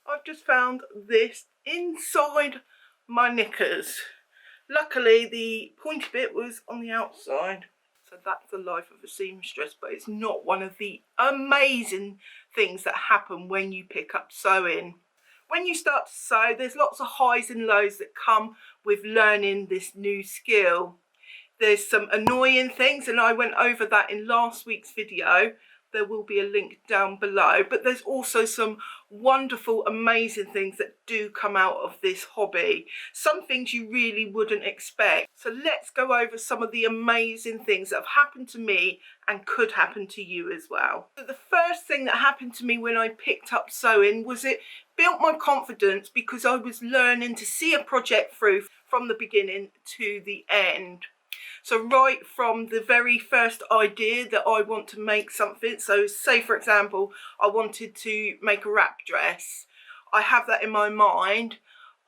I've just found this inside my knickers. Luckily the pointy bit was on the outside. So that's the life of a seamstress, but it's not one of the amazing things that happen when you pick up sewing. When you start to sew, there's lots of highs and lows that come with learning this new skill. There's some annoying things, and I went over that in last week's video. There will be a link down below, but there's also some wonderful, amazing things that do come out of this hobby. Some things you really wouldn't expect. So let's go over some of the amazing things that have happened to me and could happen to you as well. So the first thing that happened to me when I picked up sewing was it built my confidence, because I was learning to see a project through from the beginning to the end. So right from the very first idea that I want to make something, so say for example I wanted to make a wrap dress, I have that in my mind.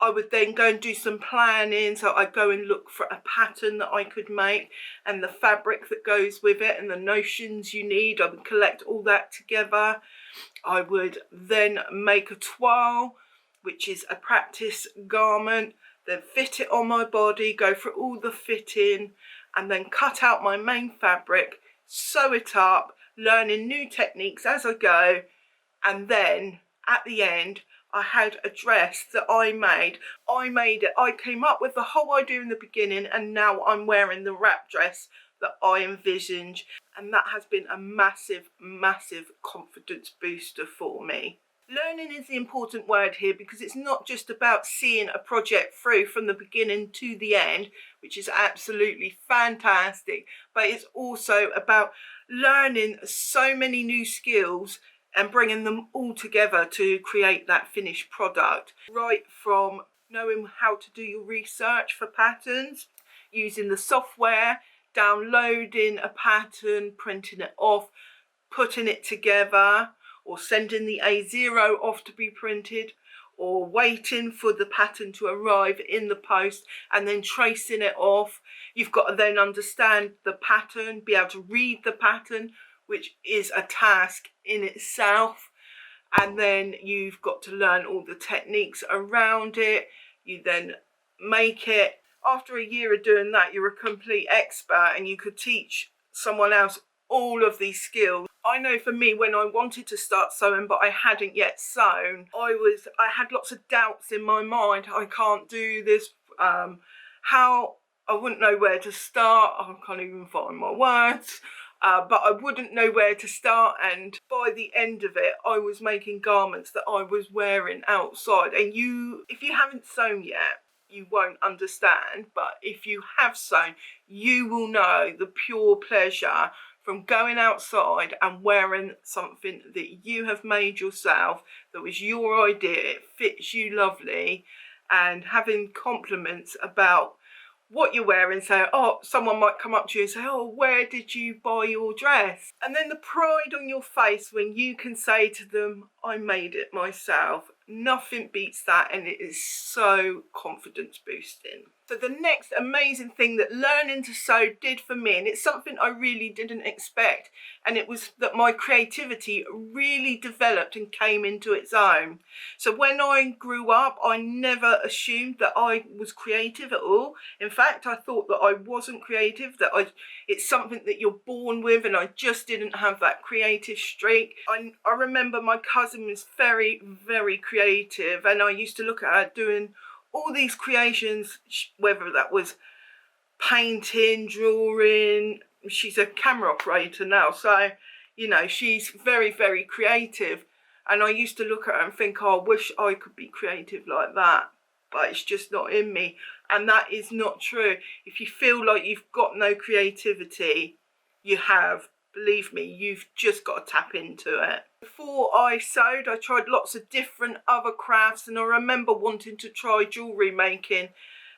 I would then go and do some planning, so I'd go and look for a pattern that I could make and the fabric that goes with it and the notions you need. I would collect all that together. I would then make a toile, which is a practice garment, then fit it on my body, go through all the fitting, and then cut out my main fabric, sew it up, learning new techniques as I go, and then at the end I had a dress that I made. I came up with the whole idea in the beginning, and now I'm wearing the wrap dress that I envisioned, and that has been a massive, massive confidence booster for me. Learning is the important word here, because it's not just about seeing a project through from the beginning to the end, which is absolutely fantastic, but it's also about learning so many new skills and bringing them all together to create that finished product. Right from knowing how to do your research for patterns, using the software, downloading a pattern, printing it off, putting it together, or sending the A0 off to be printed, or waiting for the pattern to arrive in the post and then tracing it off. You've got to then understand the pattern, be able to read the pattern, which is a task in itself. And then you've got to learn all the techniques around it. You then make it. After a year of doing that, you're a complete expert and you could teach someone else all of these skills. I know for me, when I wanted to start sewing but I hadn't yet sewn, I had lots of doubts in my mind. I can't do this, I wouldn't know where to start. I can't even find my words, but I wouldn't know where to start, and by the end of it I was making garments that I was wearing outside. And if you haven't sewn yet, you won't understand, but if you have sewn, you will know the pure pleasure from going outside and wearing something that you have made yourself, that was your idea, it fits you lovely, and having compliments about what you're wearing. So, someone might come up to you and say, oh, where did you buy your dress? And then the pride on your face when you can say to them, I made it myself. Nothing beats that, and it is so confidence boosting. So the next amazing thing that learning to sew did for me, and it's something I really didn't expect, and it was that my creativity really developed and came into its own. So when I grew up, I never assumed that I was creative at all. In fact, I thought that I wasn't creative, that it's something that you're born with, and I just didn't have that creative streak. I remember my cousin was very, very creative, and I used to look at her doing all these creations, whether that was painting, drawing. She's a camera operator now, so you know, she's very, very creative, and I used to look at her and think, oh, I wish I could be creative like that, but it's just not in me. And that is not true. If you feel like you've got no creativity, you have. Believe me, you've just got to tap into it. Before I sewed, I tried lots of different other crafts, and I remember wanting to try jewellery making,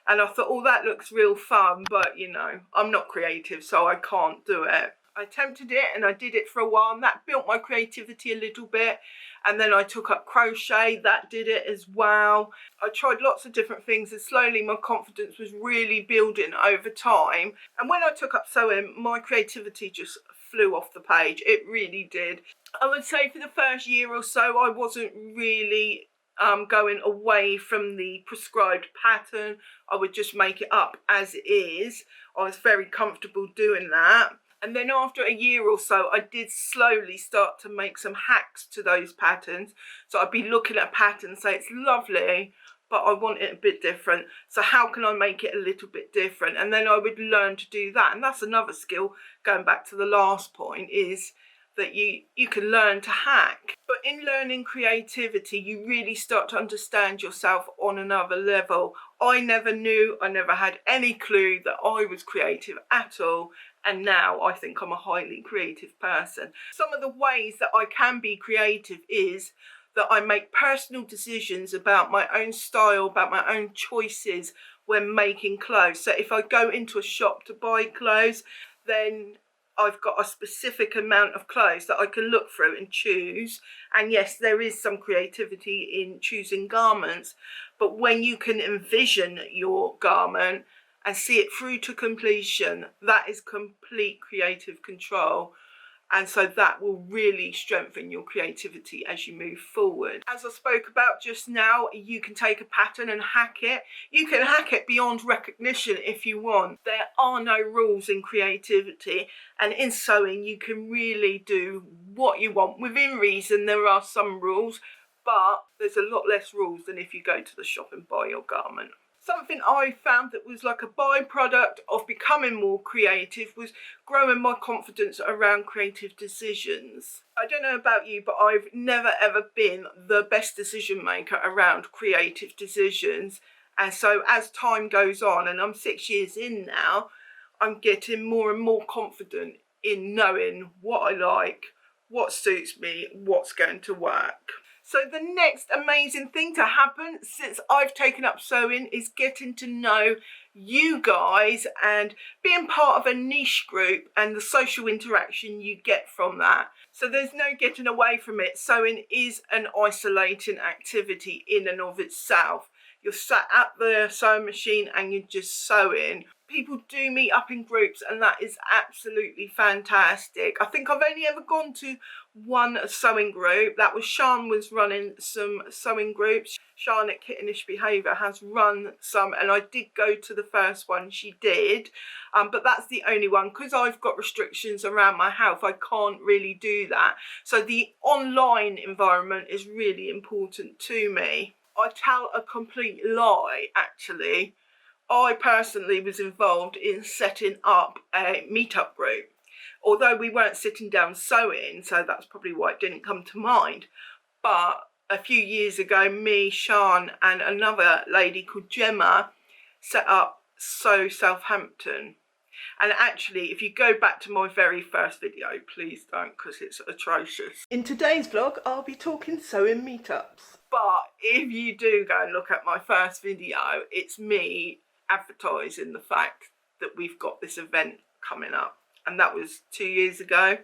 and I thought, oh, that looks real fun, but you know, I'm not creative, so I can't do it. I attempted it and I did it for a while, and that built my creativity a little bit. And then I took up crochet, that did it as well. I tried lots of different things, and slowly my confidence was really building over time. And when I took up sewing, my creativity just flew off the page. It really did. I would say for the first year or so, I wasn't really going away from the prescribed pattern. I would just make it up as it is. I was very comfortable doing that. And then after a year or so, I did slowly start to make some hacks to those patterns. So I'd be looking at a pattern and say, it's lovely, but I want it a bit different. So how can I make it a little bit different? And then I would learn to do that. And that's another skill, going back to the last point, is that you can learn to hack. But in learning creativity, you really start to understand yourself on another level. I never knew, I never had any clue that I was creative at all. And now I think I'm a highly creative person. Some of the ways that I can be creative is that I make personal decisions about my own style, about my own choices when making clothes. So if I go into a shop to buy clothes, then I've got a specific amount of clothes that I can look through and choose. And yes, there is some creativity in choosing garments, but when you can envision your garment and see it through to completion, that is complete creative control. And so that will really strengthen your creativity as you move forward. As I spoke about just now, you can take a pattern and hack it. You can hack it beyond recognition if you want. There are no rules in creativity, and in sewing you can really do what you want. Within reason, there are some rules, but there's a lot less rules than if you go to the shop and buy your garment. Something I found that was like a byproduct of becoming more creative was growing my confidence around creative decisions. I don't know about you, but I've never ever been the best decision maker around creative decisions. And so as time goes on, and I'm 6 years in now, I'm getting more and more confident in knowing what I like, what suits me, what's going to work. So the next amazing thing to happen since I've taken up sewing is getting to know you guys and being part of a niche group and the social interaction you get from that. So there's no getting away from it. Sewing is an isolating activity in and of itself. You're sat at the sewing machine and you're just sewing. People do meet up in groups, and that is absolutely fantastic. I think I've only ever gone to one sewing group. That was Sian was running some sewing groups. Sian at Kittenish Behaviour has run some, and I did go to the first one she did, but that's the only one. Because I've got restrictions around my health, I can't really do that. So the online environment is really important to me. I tell a complete lie, actually. I personally was involved in setting up a meetup group. Although we weren't sitting down sewing, so that's probably why it didn't come to mind. But a few years ago, me, Sian and another lady called Gemma set up Sew Southampton. And actually, if you go back to my very first video, please don't, because it's atrocious. In today's vlog, I'll be talking sewing meetups. But if you do go and look at my first video, it's me advertising the fact that we've got this event coming up. And that was 2 years ago.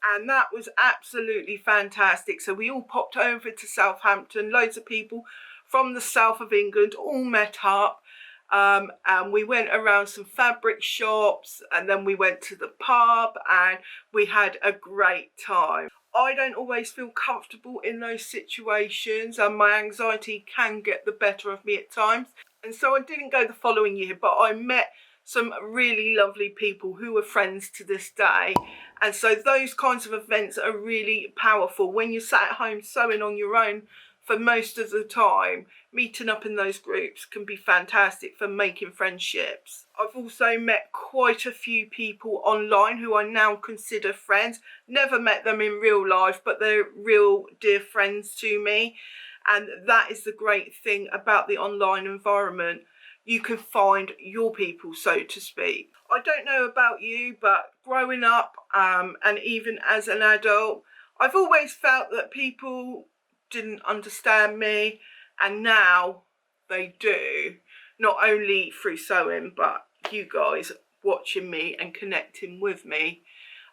And that was absolutely fantastic. So we all popped over to Southampton. Loads of people from the south of England all met up. And we went around some fabric shops, and then we went to the pub, and we had a great time. I don't always feel comfortable in those situations, and my anxiety can get the better of me at times. And so I didn't go the following year, but I met some really lovely people who are friends to this day. And so those kinds of events are really powerful. When you're sat at home sewing on your own for most of the time, meeting up in those groups can be fantastic for making friendships. I've also met quite a few people online who I now consider friends. Never met them in real life, but they're real dear friends to me. And that is the great thing about the online environment. You can find your people, so to speak. I don't know about you, but growing up and even as an adult, I've always felt that people didn't understand me, and now they do. Not only through sewing, but you guys watching me and connecting with me.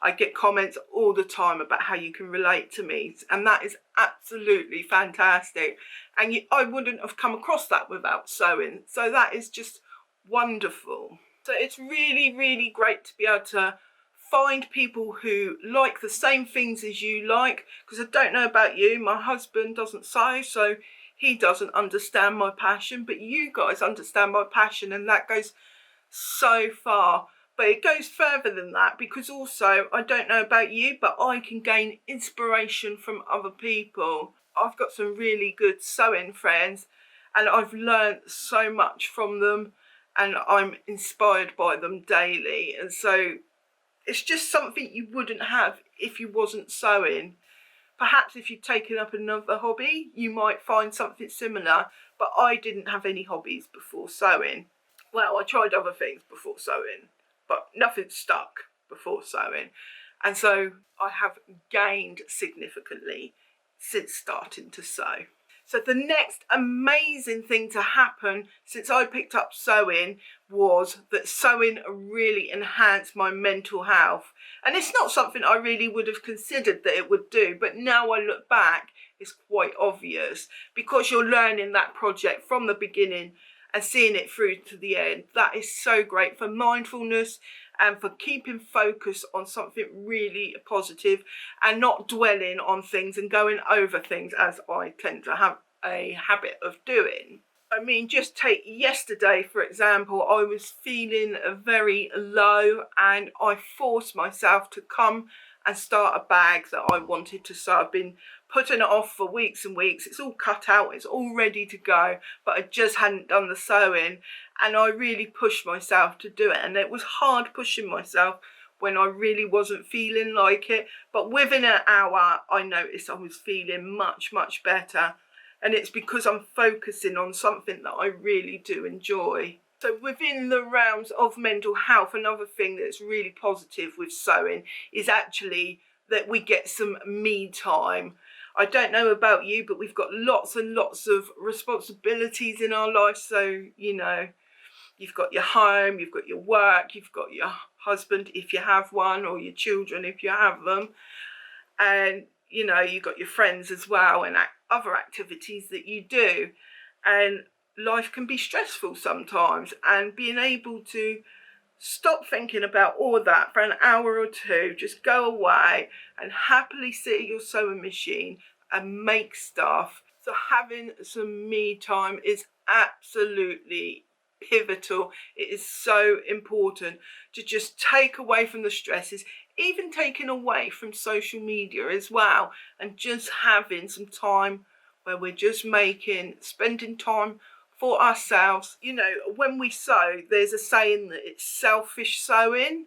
I get comments all the time about how you can relate to me, and that is absolutely fantastic. And I wouldn't have come across that without sewing, so that is just wonderful. So it's really, really great to be able to find people who like the same things as you like, because I don't know about you, my husband doesn't sew, so he doesn't understand my passion, but you guys understand my passion, and that goes so far. But it goes further than that, because also, I don't know about you, but I can gain inspiration from other people. I've got some really good sewing friends, and I've learned so much from them, and I'm inspired by them daily. And so it's just something you wouldn't have if you wasn't sewing. Perhaps if you'd taken up another hobby, you might find something similar, but I didn't have any hobbies before sewing. Well, I tried other things before sewing, but nothing stuck before sewing. And so I have gained significantly since starting to sew. So the next amazing thing to happen since I picked up sewing was that sewing really enhanced my mental health. And it's not something I really would have considered that it would do, but now I look back, it's quite obvious, because you're learning that project from the beginning and seeing it through to the end. That is so great for mindfulness and for keeping focus on something really positive and not dwelling on things and going over things, as I tend to have a habit of doing. I mean, just take yesterday, for example. I was feeling very low, and I forced myself to come and start a bag that I wanted to sew. I've been putting it off for weeks and weeks. It's all cut out, it's all ready to go, but I just hadn't done the sewing, and I really pushed myself to do it. And it was hard pushing myself when I really wasn't feeling like it, but within an hour I noticed I was feeling much better, and it's because I'm focusing on something that I really do enjoy. So within the realms of mental health, another thing that's really positive with sewing is actually that we get some me time. I don't know about you, but we've got lots and lots of responsibilities in our life. So, you know, you've got your home, you've got your work, you've got your husband if you have one, or your children if you have them. And, you know, you've got your friends as well, and other activities that you do. And life can be stressful sometimes, and being able to stop thinking about all that for an hour or two, just go away and happily sit at your sewing machine and make stuff. So having some me time is absolutely pivotal. It is so important to just take away from the stresses, even taking away from social media as well, and just having some time where we're just spending time for ourselves. You know, when we sew, there's a saying that it's selfish sewing,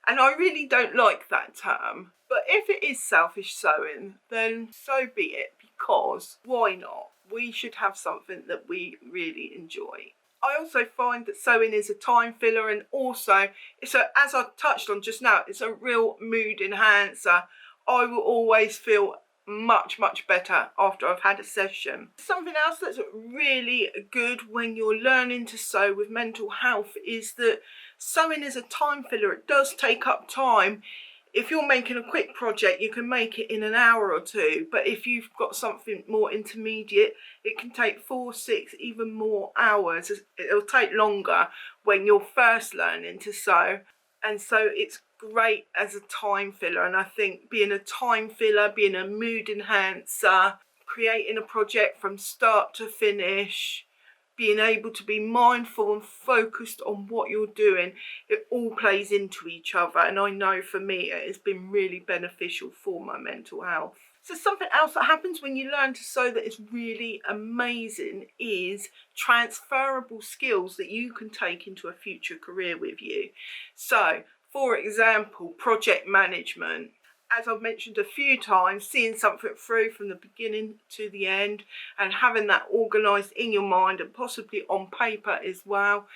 and I really don't like that term. But if it is selfish sewing, then so be it, because why not? We should have something that we really enjoy. I also find that sewing is a time filler, and also as I touched on just now, it's a real mood enhancer. I will always feel much better after I've had a session. Something else that's really good when you're learning to sew with mental health is that sewing is a time filler. It does take up time. If you're making a quick project, you can make it in an hour or two, but if you've got something more intermediate, it can take 4, 6, even more hours. It'll take longer when you're first learning to sew, and so it's great as a time filler. And I think being a time filler, being a mood enhancer, creating a project from start to finish, being able to be mindful and focused on what you're doing, it all plays into each other. And I know for me it has been really beneficial for my mental health. So something else that happens when you learn to sew that is really amazing is transferable skills that you can take into a future career with you. So for example, project management. As I've mentioned a few times, seeing something through from the beginning to the end and having that organised in your mind and possibly on paper as well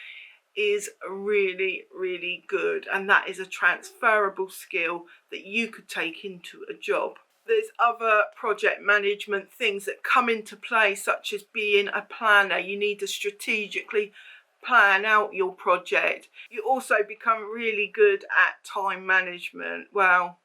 is really good. And that is a transferable skill that you could take into a job. There's other project management things that come into play, such as being a planner. You need to strategically plan out your project. You also become really good at time management. Well,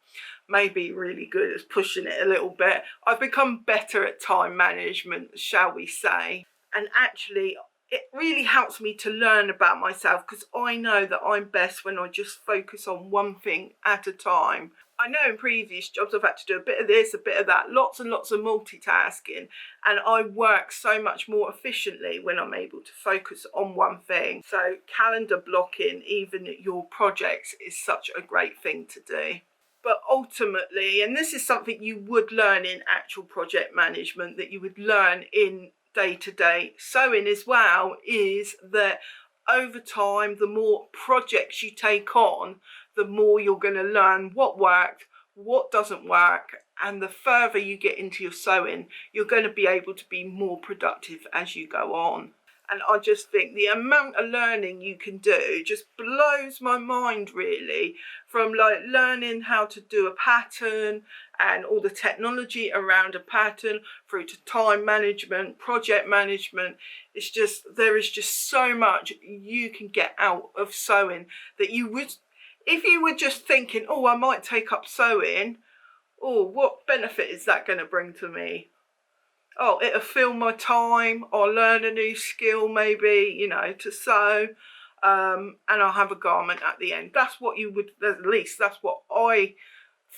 maybe really good is pushing it a little bit. I've become better at time management, shall we say. And actually, it really helps me to learn about myself, because I know that I'm best when I just focus on one thing at a time. I know in previous jobs I've had to do a bit of this, a bit of that, lots and lots of multitasking, and I work so much more efficiently when I'm able to focus on one thing. So calendar blocking, even your projects, is such a great thing to do. But ultimately, and this is something you would learn in actual project management, that you would learn in day-to-day sewing as well, is that over time, the more projects you take on, the more you're going to learn what worked, what doesn't work, and the further you get into your sewing, you're going to be able to be more productive as you go on. And I just think the amount of learning you can do just blows my mind, really, from like learning how to do a pattern and all the technology around a pattern through to time management, project management. It's just, there is just so much you can get out of sewing that you would, if you were just thinking, oh, I might take up sewing, oh, what benefit is that going to bring to me? Oh, it'll fill my time, I'll learn a new skill maybe, you know, to sew, and I'll have a garment at the end. That's what you would, at least that's what I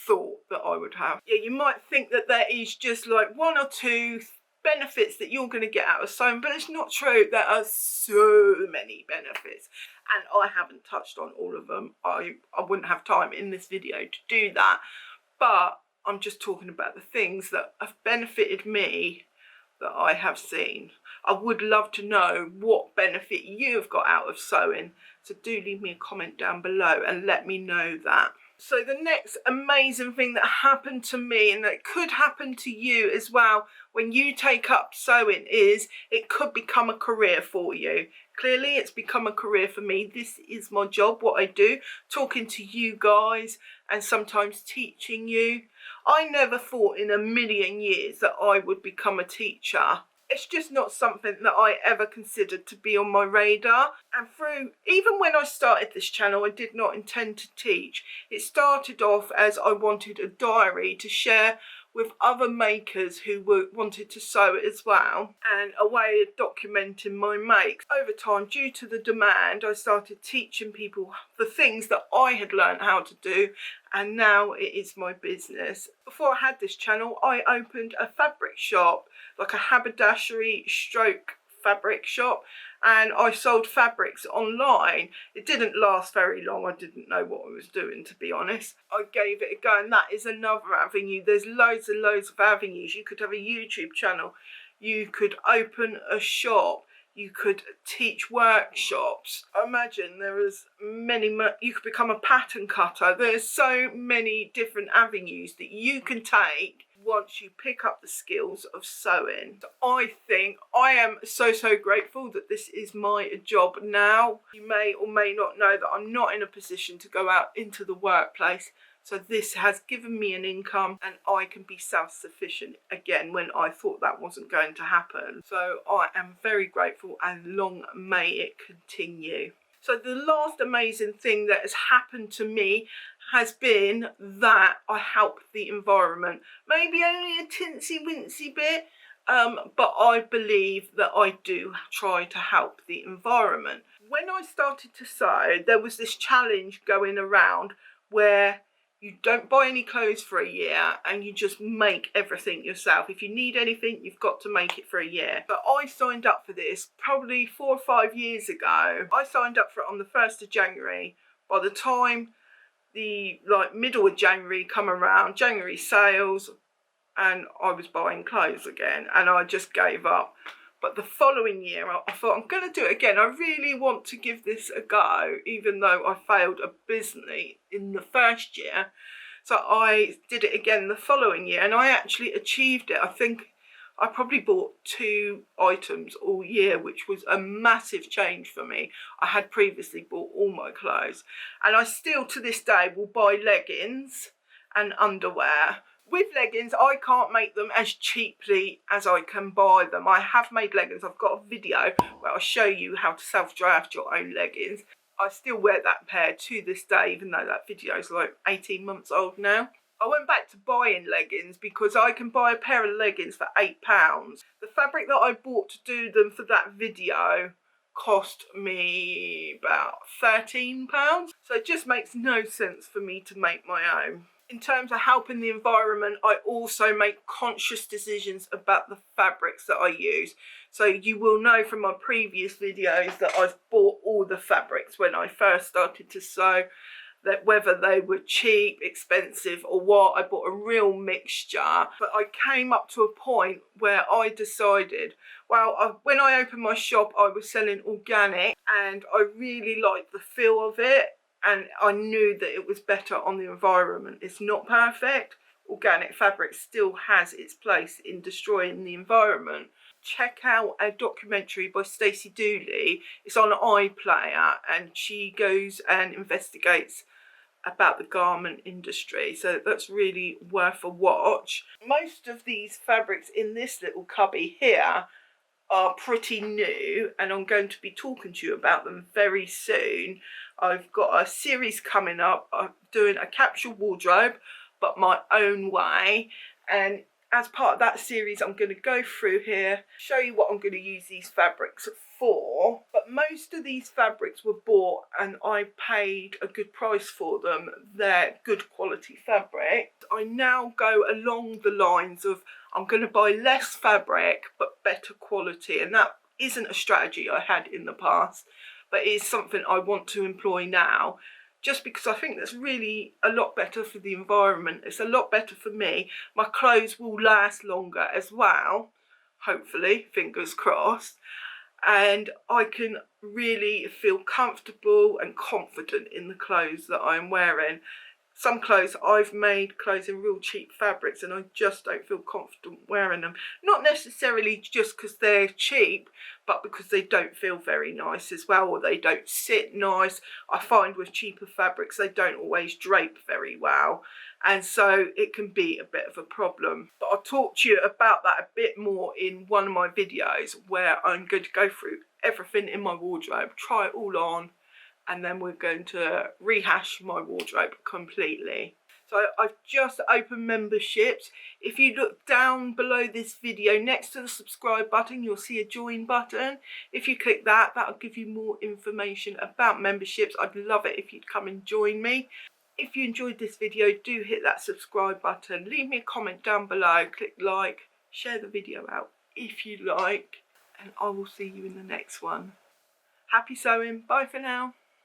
thought that I would have. Yeah, you might think that there is just like one or two benefits that you're going to get out of sewing, but it's not true. There are so many benefits, and I haven't touched on all of them. I wouldn't have time in this video to do that, but I'm just talking about the things that have benefited me that I have seen. I would love to know what benefit you've got out of sewing, so do leave me a comment down below and let me know that. So the next amazing thing that happened to me, and that could happen to you as well when you take up sewing, is it could become a career for you. Clearly it's become a career for me. This is my job, what I do, talking to you guys and sometimes teaching you. I never thought in a million years that I would become a teacher. It's just not something that I ever considered to be on my radar. And through, even when I started this channel, I did not intend to teach. It started off as I wanted a diary to share with other makers who wanted to sew as well, and a way of documenting my makes. Over time, due to the demand, I started teaching people the things that I had learned how to do, and now it is my business. Before I had this channel, I opened a fabric shop, like a haberdashery stroke fabric shop, and I sold fabrics online. It didn't last very long. I didn't know what I was doing, to be honest. I gave it a go, and that is another avenue. There's loads and loads of avenues. You could have a YouTube channel, you could open a shop, you could teach workshops. Imagine there is many, you could become a pattern cutter. There's so many different avenues that you can take once you pick up the skills of sewing. So I think I am so grateful that this is my job now. You may or may not know that I'm not in a position to go out into the workplace, so this has given me an income and I can be self-sufficient again when I thought that wasn't going to happen. So I am very grateful, and long may it continue. So the last amazing thing that has happened to me has been that I help the environment. Maybe only a tinsy-wincy bit, but I believe that I do try to help the environment. When I started to sew, there was this challenge going around where you don't buy any clothes for a year and you just make everything yourself. If you need anything, you've got to make it for a year. But I signed up for this probably 4 or 5 years ago. I signed up for it on the 1st of January. By the time the middle of January come around, January sales, and I was buying clothes again, and I just gave up. But the following year, I thought, I'm going to do it again. I really want to give this a go, even though I failed abysmally in the first year. So I did it again the following year, and I actually achieved it. I think I probably bought 2 items all year, which was a massive change for me. I had previously bought all my clothes, and I still to this day will buy leggings and underwear. With leggings, I can't make them as cheaply as I can buy them. I have made leggings. I've got a video where I'll show you how to self-draft your own leggings. I still wear that pair to this day, even though that video is like 18 months old now. I went back to buying leggings because I can buy a pair of leggings for £8. The fabric that I bought to do them for that video cost me about £13. So it just makes no sense for me to make my own. In terms of helping the environment, I also make conscious decisions about the fabrics that I use. So you will know from my previous videos that I've bought all the fabrics when I first started to sew, that whether they were cheap, expensive or what, I bought a real mixture. But I came up to a point where I decided, well, when I opened my shop, I was selling organic and I really liked the feel of it. And I knew that it was better on the environment. It's not perfect. Organic fabric still has its place in destroying the environment. Check out a documentary by Stacey Dooley. It's on iPlayer and she goes and investigates about the garment industry, so that's really worth a watch. Most of these fabrics in this little cubby here are pretty new and I'm going to be talking to you about them very soon. I've got a series coming up. I'm doing a capsule wardrobe but my own way, and as part of that series I'm going to go through here, show you what I'm going to use these fabrics for. But most of these fabrics were bought and I paid a good price for them. They're good quality fabric. I now go along the lines of I'm going to buy less fabric but better quality, and that isn't a strategy I had in the past, but it is something I want to employ now, just because I think that's really a lot better for the environment. It's a lot better for me. My clothes will last longer as well, hopefully, fingers crossed, and I can really feel comfortable and confident in the clothes that I'm wearing. Some clothes, I've made clothes in real cheap fabrics and I just don't feel confident wearing them. Not necessarily just because they're cheap, but because they don't feel very nice as well, or they don't sit nice. I find with cheaper fabrics, they don't always drape very well. And so it can be a bit of a problem. But I'll talk to you about that a bit more in one of my videos where I'm going to go through everything in my wardrobe, try it all on, and then we're going to rehash my wardrobe completely. So I've just opened memberships. If you look down below this video, next to the subscribe button, you'll see a join button. If you click that, that'll give you more information about memberships. I'd love it if you'd come and join me. If you enjoyed this video, do hit that subscribe button. Leave me a comment down below, click like, share the video out if you like, and I will see you in the next one. Happy sewing. Bye for now.